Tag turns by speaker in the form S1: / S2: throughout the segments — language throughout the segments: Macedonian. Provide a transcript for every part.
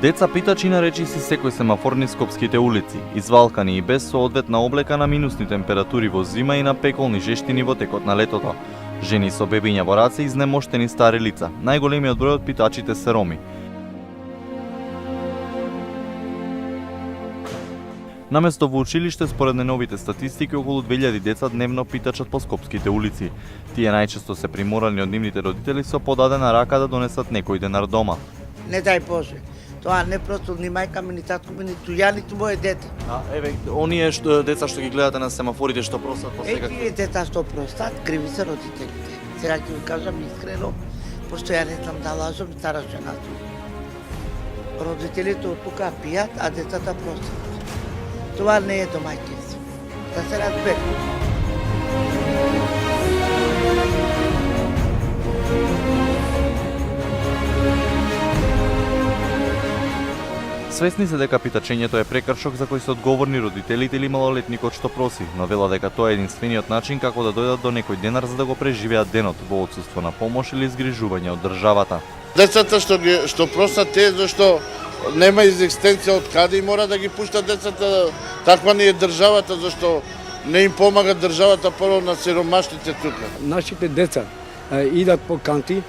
S1: Деца питачи на речиси секој семафор низ скопските улици, извалкани и без соодветна облека на минусни температури во зима и на пеколни жештини во текот на летото. Жени со бебиња во раце и изнемоштени стари лица. Најголемиот број од питачите се роми. Наместо во училиште, според најновите статистики, околу 2000 деца дневно питачат по скопските улици. Тие најчесто се приморани од нивните родители со подадена рака да донесат некој денар дома.
S2: Не дај Боже. Тоа не просто ни мајка ми, ни татко ми, ниту ја, ниту моје дете.
S1: Еве, оние деца што ги гледате на семафорите што просат по секако.
S2: Тие деца што простат, криви се родителите. Сега ќе ви кажам искрено, пошто ја не знам да лажам, стара жена сум. Родителите од тука пијат, а децата простат. Това не е домаќинство. Да се разбере.
S1: Свесни се дека питачењето е прекршок за кој се одговорни родителите или малолетникот што проси, но вела дека тоа е единствениот начин како да дојдат до некој денар за да го преживеат денот во отсуство на помош или згрижување од државата.
S3: Децата што просат те зашто нема екзистенција од каде и мора да ги пушта децата, таква не е државата зашто не им помага државата прво на сиромашните тука.
S4: Нашите деца идат по канти,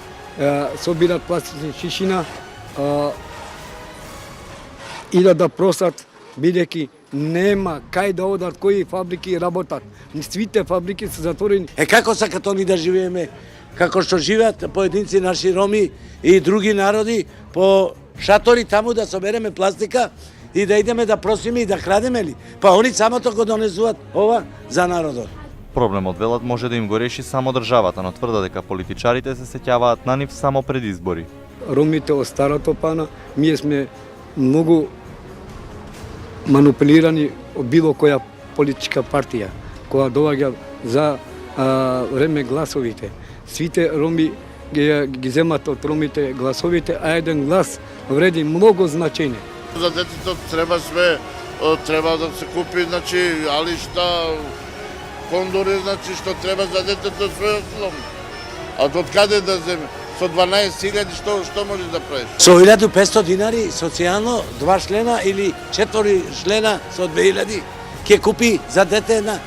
S4: собират пластични шишина, идат да просат, бидејќи нема кај да одат, кои фабрики работат. Сите фабрики се затворени.
S5: Како сакат они да живееме? Како што живеат поединци наши роми и други народи по шатори таму да собереме пластика и да идеме да просиме и да крадеме ли? Па они самото го донесуваат ова за народот.
S1: Проблемот, велат, може да им го реши само државата, но тврда дека политичарите се сеќаваат на нив само пред избори.
S4: Ромите од старото пана, ние сме многу манипулирани од било која политичка партија, која доаѓа за време гласовите. Сите роми ги земат од ромите гласовите, а еден глас вреди многу значење.
S3: За детето треба да се купи, значи, алишта, кондори, значи, што треба за детето све основно. А од каде да земе? Со 12.000 што можеш да правиш?
S5: Со 1500 динари социјално 2 члена или 4 члена со 2000 ќе купи за дете една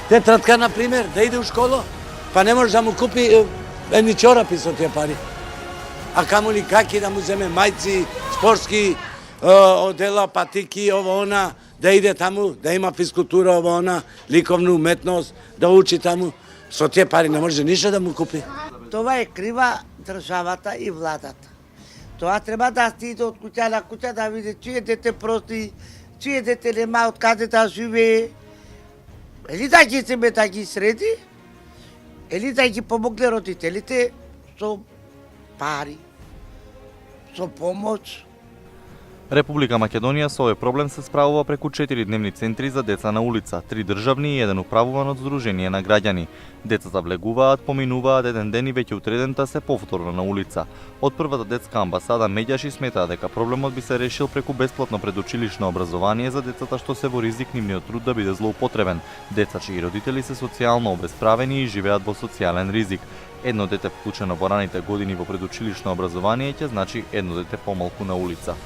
S5: тетратка, на пример, да иде у школа, па не може да му купи едни чорапи со тие пари. А камоли каки да му земе мајци, спортски одела, патики, ова она, да иде таму, да има физкултура, ова она, ликовна уметност, да учи таму. Со тие пари не може ништо да му купи.
S2: Това е крива државата и владата. Тоа треба да стиде од куќа на куќа да види чие дете прости, чие дете нема од каде да живее. Или да ги земе да ги среди, или да ги помогне родителите со пари, со помош.
S1: Република Македонија со овој проблем се справува преку 4 дневни центри за деца на улица, 3 државни и еден управуван од Сдружение на граѓани. Децата влегуваат, поминуваат еден ден и веќе утредента се повторно на улица. Од првата детска амбасада Медјаши сметаа дека проблемот би се решил преку бесплатно предучилишно образование за децата што се во ризик нивниот труд да биде злоупотребен. Деца чии родители се социјално обесправени и живеат во социјален ризик. Едно дете вклучено во раните години во предучилишно образование ќе значи едно дете помалку на улица.